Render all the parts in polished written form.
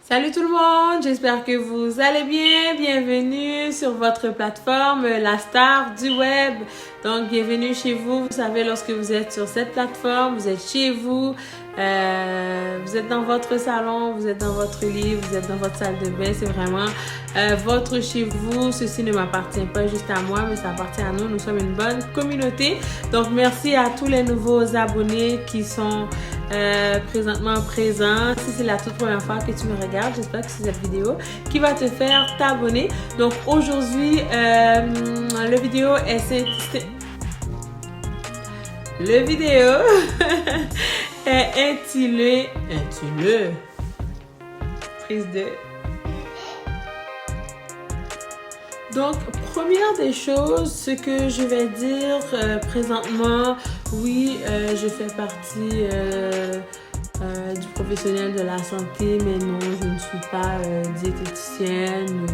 Salut tout le monde, j'espère que vous allez bien. Bienvenue sur votre plateforme, la star du web. Donc, bienvenue chez vous. Vous savez, lorsque vous êtes sur cette plateforme, vous êtes chez vous, vous êtes dans votre salon, vous êtes dans votre lit, vous êtes dans votre salle de bain. C'est vraiment votre chez vous. Ceci ne m'appartient pas juste à moi, mais ça appartient à nous. Nous sommes une bonne communauté. Donc, merci à tous les nouveaux abonnés qui sont présentement présents. Si c'est la toute première fois que tu me regardes, j'espère que c'est cette vidéo qui va te faire t'abonner. Donc aujourd'hui, le vidéo est intitulé prise de. Donc, première des choses, ce que je vais dire présentement, oui, je fais partie du professionnel de la santé, mais non, je ne suis pas diététicienne,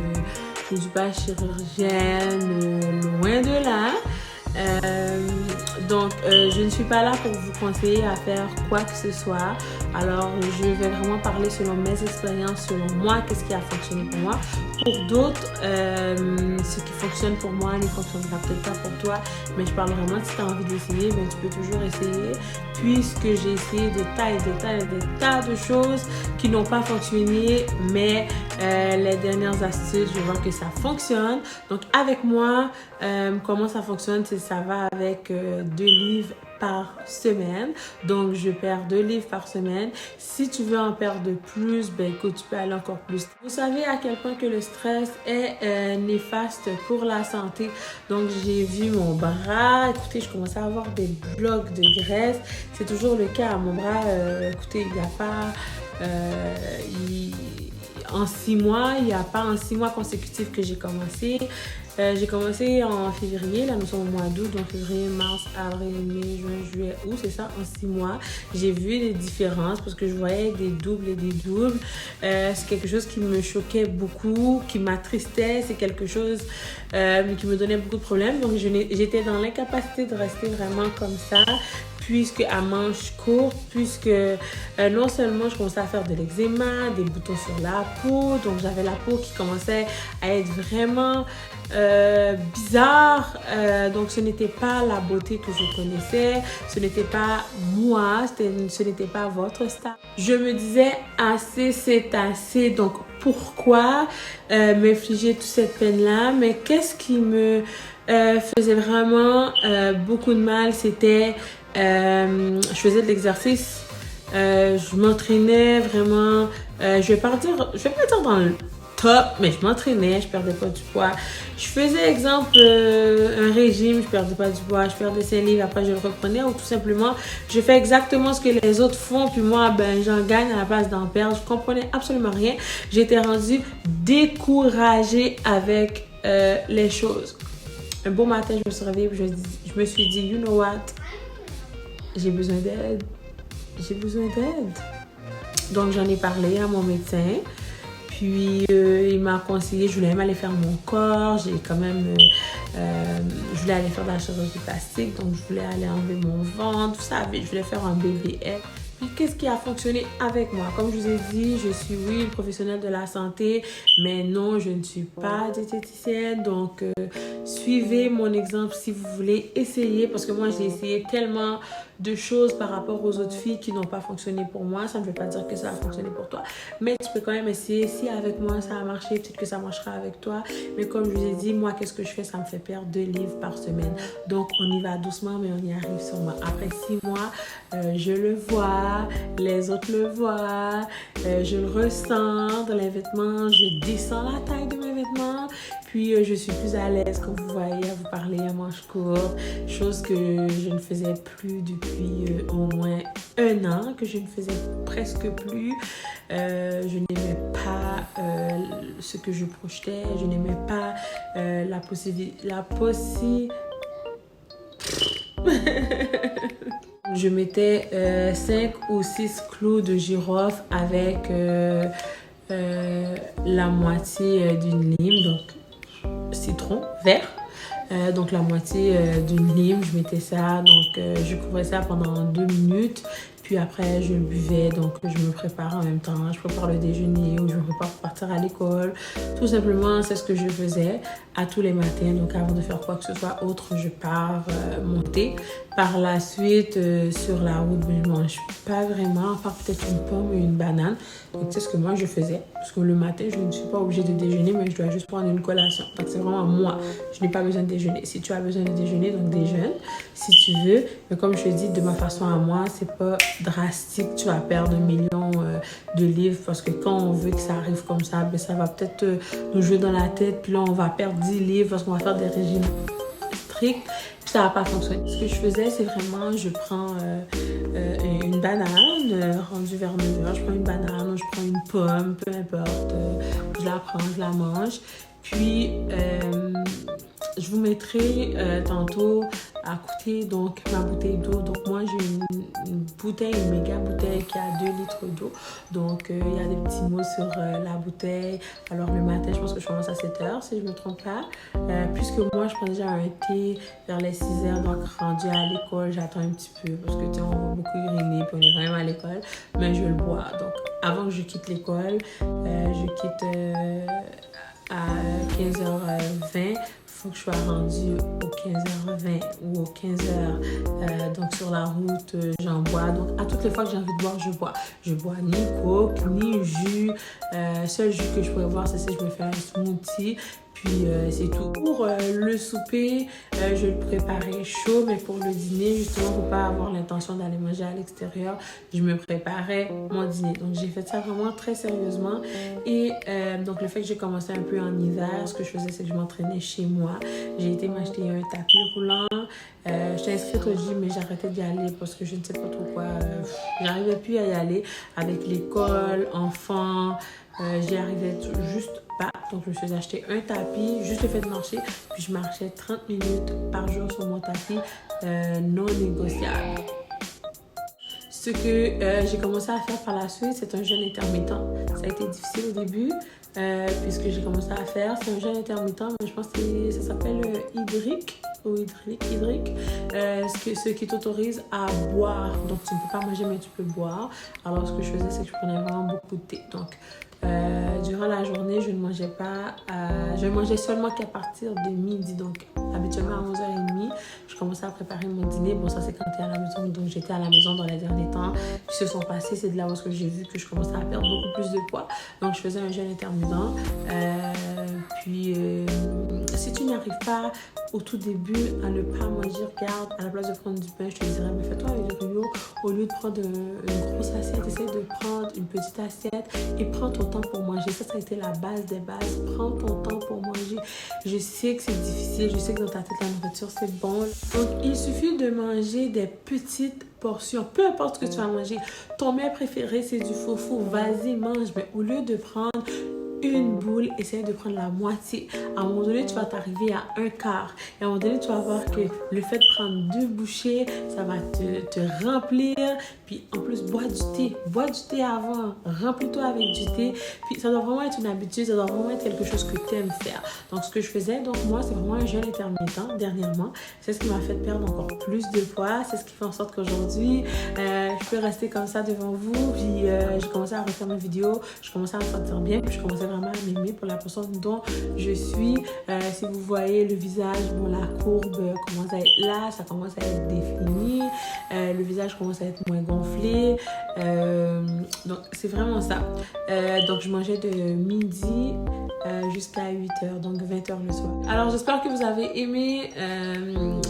je ne suis pas chirurgienne, loin de là. Donc, je ne suis pas là pour vous conseiller à faire quoi que ce soit. Alors, je vais vraiment parler selon mes expériences, selon moi, qu'est-ce qui a fonctionné pour moi. Pour d'autres, ce qui fonctionne pour moi ne fonctionnera peut-être pas pour toi. Mais je parle vraiment, si tu as envie d'essayer, ben, tu peux toujours essayer. Puisque j'ai essayé des tas de choses qui n'ont pas fonctionné. Mais les dernières astuces, je vois que ça fonctionne. Donc, avec moi, comment ça fonctionne, c'est ça va avec 2 livres par semaine. Donc, je perds 2 livres par semaine. Si tu veux en perdre plus, ben écoute, tu peux aller encore plus. Vous savez à quel point que le stress est néfaste pour la santé. Donc, j'ai vu mon bras. Écoutez, je commençais à avoir des blocs de graisse. C'est toujours le cas. Mon bras, écoutez, il n'y a pas... en 6 mois, il n'y a pas en 6 mois consécutifs que j'ai commencé. J'ai commencé en février, là nous sommes au mois d'août, donc février, mars, avril, mai, juin, juillet, août, c'est ça, en 6 mois. J'ai vu des différences parce que je voyais des doubles et des doubles. C'est quelque chose qui me choquait beaucoup, qui m'attristait, c'est quelque chose qui me donnait beaucoup de problèmes. Donc j'étais dans l'incapacité de rester vraiment comme ça, puisque à manches courtes, puisque non seulement je commençais à faire de l'eczéma, des boutons sur la peau, donc j'avais la peau qui commençait à être vraiment bizarre, donc ce n'était pas la beauté que je connaissais, ce n'était pas moi, ce n'était pas votre style. Je me disais assez c'est assez, donc pourquoi m'infliger toute cette peine-là? Mais qu'est-ce qui me faisait vraiment beaucoup de mal, c'était je faisais de l'exercice, je m'entraînais vraiment, je vais pas dire dans le top, mais je m'entraînais, je perdais pas du poids. Je faisais exemple un régime, je perdais pas du poids, je perdais 5 livres, après je le reprenais, ou tout simplement je fais exactement ce que les autres font, puis moi ben j'en gagne à la place d'en perdre. Je comprenais absolument rien. J'étais rendue découragée avec les choses. Un beau matin, je me suis réveillée, je me suis dit, you know what? J'ai besoin d'aide. Donc, j'en ai parlé à mon médecin. Puis, il m'a conseillé, je voulais même aller faire mon corps. J'ai quand même, je voulais aller faire de la chirurgie plastique. Donc, je voulais aller enlever mon ventre, vous savez, je voulais faire un BBL. Puis, qu'est-ce qui a fonctionné avec moi? Comme je vous ai dit, je suis, oui, une professionnelle de la santé, mais non, je ne suis pas diététicienne. Donc, suivez mon exemple si vous voulez essayer, parce que moi, j'ai essayé tellement de choses par rapport aux autres filles qui n'ont pas fonctionné pour moi. Ça ne veut pas dire que ça a fonctionné pour toi, mais tu peux quand même essayer. Si avec moi, ça a marché, peut-être que ça marchera avec toi. Mais comme je vous ai dit, moi, qu'est-ce que je fais? Ça me fait perdre 2 livres par semaine. Donc, on y va doucement, mais on y arrive sûrement. Après 6 mois, je le vois, les autres le voient, je le ressens dans les vêtements, je descends la taille de mes vêtements, puis je suis plus à l'aise, comme vous voyez, à vous parler à manches courtes, chose que je ne faisais plus depuis au moins 1 an, que je ne faisais presque plus. Je n'aimais pas ce que je projetais, je n'aimais pas la possibilité. Je mettais 5 ou 6 clous de girofle avec la moitié d'une lime, donc citron vert. Donc la moitié d'une lime, je mettais ça, donc je couvrais ça pendant 2 minutes. Puis puis après, je le buvais. Donc, je me prépare en même temps. Je prépare le déjeuner ou je me prépare pour partir à l'école. Tout simplement, c'est ce que je faisais à tous les matins. Donc, avant de faire quoi que ce soit autre, je pars monter. Par la suite, sur la route, je ne mange pas vraiment, à part peut-être une pomme ou une banane. Donc, c'est ce que moi, je faisais. Parce que le matin, je ne suis pas obligée de déjeuner, mais je dois juste prendre une collation. Donc, c'est vraiment moi. Je n'ai pas besoin de déjeuner. Si tu as besoin de déjeuner, donc déjeune, si tu veux. Mais comme je te dis, de ma façon à moi, c'est pas drastique. Tu vas perdre 1 million de livres parce que quand on veut que ça arrive comme ça, ben, ça va peut-être nous jouer dans la tête. Puis là, on va perdre 10 livres parce qu'on va faire des régimes stricts. Puis ça va pas fonctionner. Ce que je faisais, c'est vraiment, je prends une banane rendue vers 9h. Je prends une banane ou je prends une pomme, peu importe. Je la prends, je la mange. Puis, je vous mettrai tantôt à côté donc ma bouteille d'eau. Donc moi j'ai une bouteille, une méga bouteille qui a 2 litres d'eau. Donc il y a des petits mots sur la bouteille. Alors le matin je pense que je commence à 7h si je ne me trompe pas. Puisque moi je prends déjà un thé vers les 6h. Donc rendu à l'école j'attends un petit peu parce que tu sais on va beaucoup uriner puis on est vraiment à l'école. Mais je le bois. Donc avant que je quitte l'école, je quitte à 15h20. Faut que je sois rendue aux 15h20 ou aux 15h. Donc sur la route, j'en bois. Donc à toutes les fois que j'ai envie de boire, je bois. Je bois ni coke, ni jus. Seul jus que je pourrais boire, c'est si je me fais un smoothie. Puis c'est tout. Pour le souper, je le préparais chaud, mais pour le dîner, justement, pour pas avoir l'intention d'aller manger à l'extérieur, je me préparais mon dîner. Donc j'ai fait ça vraiment très sérieusement. Et donc le fait que j'ai commencé un peu en hiver, ce que je faisais, c'est que je m'entraînais chez moi. J'ai été m'acheter un tapis roulant. J'étais inscrite au gym, mais j'arrêtais d'y aller parce que je ne sais pas trop quoi. J'arrivais plus à y aller avec l'école, enfants. J'y arrivais juste pas. Donc, je me suis acheté un tapis, juste le fait de marcher. Puis, je marchais 30 minutes par jour sur mon tapis, non négociable. Ce que j'ai commencé à faire par la suite, c'est un jeûne intermittent. Ça a été difficile au début, puisque j'ai commencé à faire. C'est un jeûne intermittent, mais je pense que ça s'appelle hydrique. Ou hydrique, ce qui t'autorise à boire. Donc, tu ne peux pas manger, mais tu peux boire. Alors, ce que je faisais, c'est que je prenais vraiment beaucoup de thé. Donc, durant la journée, je ne mangeais pas. Je ne mangeais seulement qu'à partir de midi. Donc, habituellement, à 11h30, je commençais à préparer mon dîner. Bon, ça, c'est quand tu es à la maison. Donc, j'étais à la maison dans les derniers temps. Puis, se sont passés. C'est de là où j'ai vu que je commençais à perdre beaucoup plus de poids. Donc, je faisais un jeûne intermittent. Puis, si tu n'y arrives pas au tout début à ne pas manger, regarde, à la place de prendre du pain, je te dirais, mais fais-toi un gruyot. Au lieu de prendre une grosse assiette, essaie de prendre une petite assiette et prends ton temps pour manger. Ça a été la base des bases. Prends ton temps pour manger. Je sais que c'est difficile, je sais que dans ta tête, la nourriture, c'est bon. Donc, il suffit de manger des petites portions, peu importe ce que tu vas manger. Ton mets préféré, c'est du foufou. Vas-y, mange. Mais au lieu de prendre une boule, essaye de prendre la moitié. À un moment donné, tu vas t'arriver à un quart. Et à un moment donné, tu vas voir que le fait de prendre 2 bouchées, ça va te remplir. Puis en plus, bois du thé. Bois du thé avant. Remplis-toi avec du thé. Puis ça doit vraiment être une habitude. Ça doit vraiment être quelque chose que tu aimes faire. Donc ce que je faisais, donc moi, c'est vraiment un jeûne intermittent dernièrement. C'est ce qui m'a fait perdre encore plus de poids. C'est ce qui fait en sorte qu'aujourd'hui, je peux rester comme ça devant vous. Puis j'ai commencé à refaire mes vidéos. Je commençais à me sentir bien. Puis je commençais vraiment à m'aimer pour la personne dont je suis. Si vous voyez le visage, bon, la courbe commence à être là, ça commence à être défini. Le visage commence à être moins gonflé. Donc, c'est vraiment ça. Donc, je mangeais de midi jusqu'à 8h, donc 20h le soir. Alors, j'espère que vous avez aimé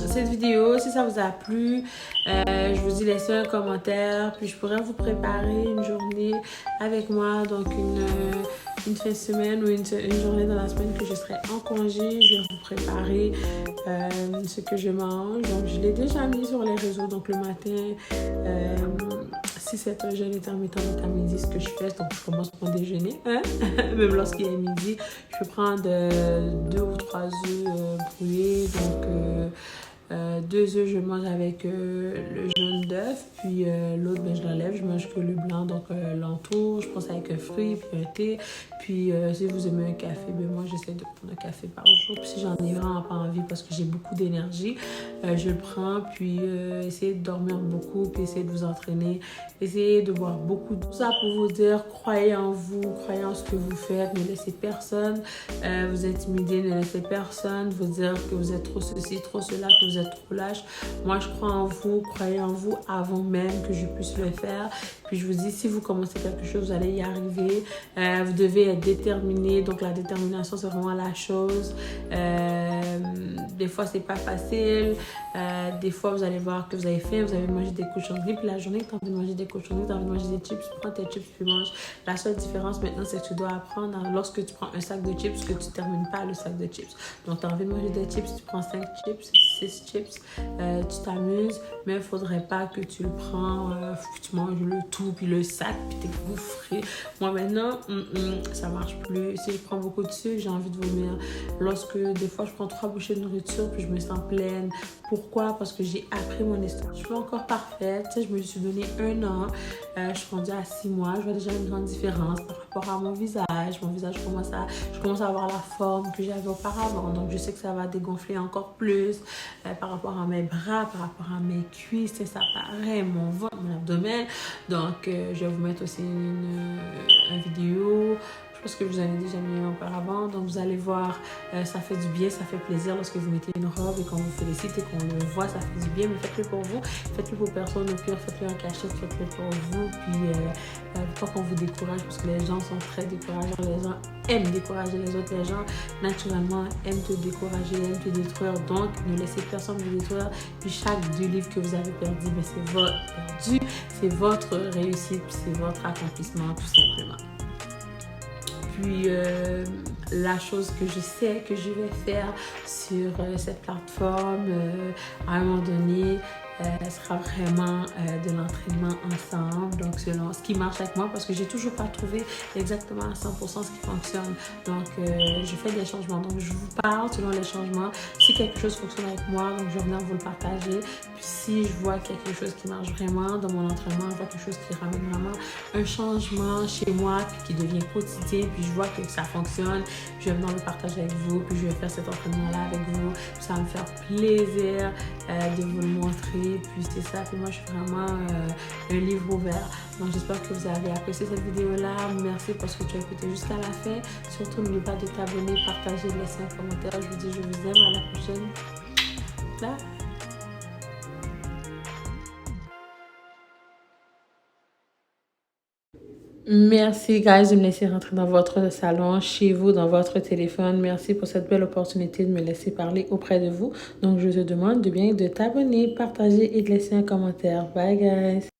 cette vidéo. Si ça vous a plu, je vous dis laissez un commentaire, puis je pourrais vous préparer une journée avec moi, donc une fin de semaine ou une journée dans la semaine que je serai en congé. Je vais vous préparer ce que je mange. Donc, je l'ai déjà mis sur les réseaux. Donc, le matin, si c'est un jeûne intermittent, donc à midi, ce que je fais, donc je commence mon déjeuner. Hein? Même lorsqu'il est midi, je peux prendre 2 ou 3 œufs brouillés. Donc, 2 œufs, je mange avec le jaune d'œuf. Puis l'autre, ben, je l'enlève. Je mange que le blanc, donc l'entour. Je pense avec un fruit, puis un thé. Puis si vous aimez un café, ben moi, j'essaie de prendre un café par jour. Puis si j'en ai vraiment pas envie parce que j'ai beaucoup d'énergie, je le prends. Puis essayez de dormir beaucoup, puis essayez de vous entraîner. Essayez de boire beaucoup. Tout ça pour vous dire, croyez en vous, croyez en ce que vous faites. Ne laissez personne vous intimider, ne laissez personne vous dire que vous êtes trop ceci, trop cela, que vous êtes trop lâche. Moi, je crois en vous, croyez en vous avant même que je puisse le faire. Puis je vous dis, si vous commencez quelque chose, vous allez y arriver. Vous devez être déterminé. Donc la détermination, c'est vraiment la chose. Des fois, c'est pas facile. Des fois, vous allez voir que vous avez faim, vous avez mangé des cochonneries. Puis la journée, tu as envie de manger des cochonneries, tu as envie de manger des chips, prends tes chips, tu manges. La seule différence maintenant, c'est que tu dois apprendre lorsque tu prends un sac de chips, que tu ne termines pas le sac de chips. Donc, tu as envie de manger des chips, tu prends 5 chips, 6 chips, tu t'amuses, mais il ne faudrait pas que tu le prends, tu manges le tout, puis le sac, puis tu es gouffré. Moi, maintenant, ça ne marche plus. Si je prends beaucoup de sucre, j'ai envie de vomir. Lorsque, des fois, je prends 3 bouchées de nourriture, puis je me sens pleine. Pourquoi? Parce que j'ai appris mon histoire. Je suis pas encore parfaite. Tu sais, je me suis donné 1 an. Je suis rendue à 6 mois. Je vois déjà une grande différence par rapport à mon visage. Mon visage je commence à avoir la forme que j'avais auparavant. Donc, je sais que ça va dégonfler encore plus par rapport à mes bras, par rapport à mes cuisses. Ça paraît, mon ventre, mon abdomen. Donc, je vais vous mettre aussi une vidéo. Je pense que je vous en ai déjà mis auparavant. Donc, vous allez voir, ça fait du bien, ça fait plaisir lorsque vous mettez une robe et qu'on vous félicite et qu'on le voit, ça fait du bien. Mais faites-le pour vous, faites-le pour personne. Au pire, faites-le en cachette, faites-le pour vous. Puis, pas qu'on vous décourage parce que les gens sont très décourageants. Les gens aiment décourager les autres. Les gens, naturellement, aiment te décourager, aiment te détruire. Donc, ne laissez personne vous détruire. Puis, chaque 2 livres que vous avez perdu, mais c'est votre perdu. C'est votre réussite, puis c'est votre accomplissement, tout simplement. Puis, la chose que je sais que je vais faire sur cette plateforme, à un moment donné, sera vraiment de l'entraînement ensemble. Donc, selon ce qui marche avec moi, parce que j'ai toujours pas trouvé exactement à 100% ce qui fonctionne. Donc, je fais des changements. Donc, je vous parle selon les changements. Si quelque chose fonctionne avec moi, donc je vais venir vous le partager. Puis, si je vois quelque chose qui marche vraiment dans mon entraînement, je vois quelque chose qui ramène vraiment un changement chez moi, puis qui devient quotidien, puis je vois que ça fonctionne, je vais venir le partager avec vous, puis je vais faire cet entraînement-là avec vous. Puis, ça va me faire plaisir de vous le montrer. Puis c'est ça, puis moi je suis vraiment un livre ouvert. Donc j'espère que vous avez apprécié cette vidéo-là. Merci parce que tu as écouté jusqu'à la fin. Surtout n'oublie pas de t'abonner, partager, laisser un commentaire. Je vous dis je vous aime, à la prochaine. Bye. Merci, guys, de me laisser rentrer dans votre salon, chez vous, dans votre téléphone. Merci pour cette belle opportunité de me laisser parler auprès de vous. Donc, je te demande de bien de t'abonner, partager et de laisser un commentaire. Bye, guys.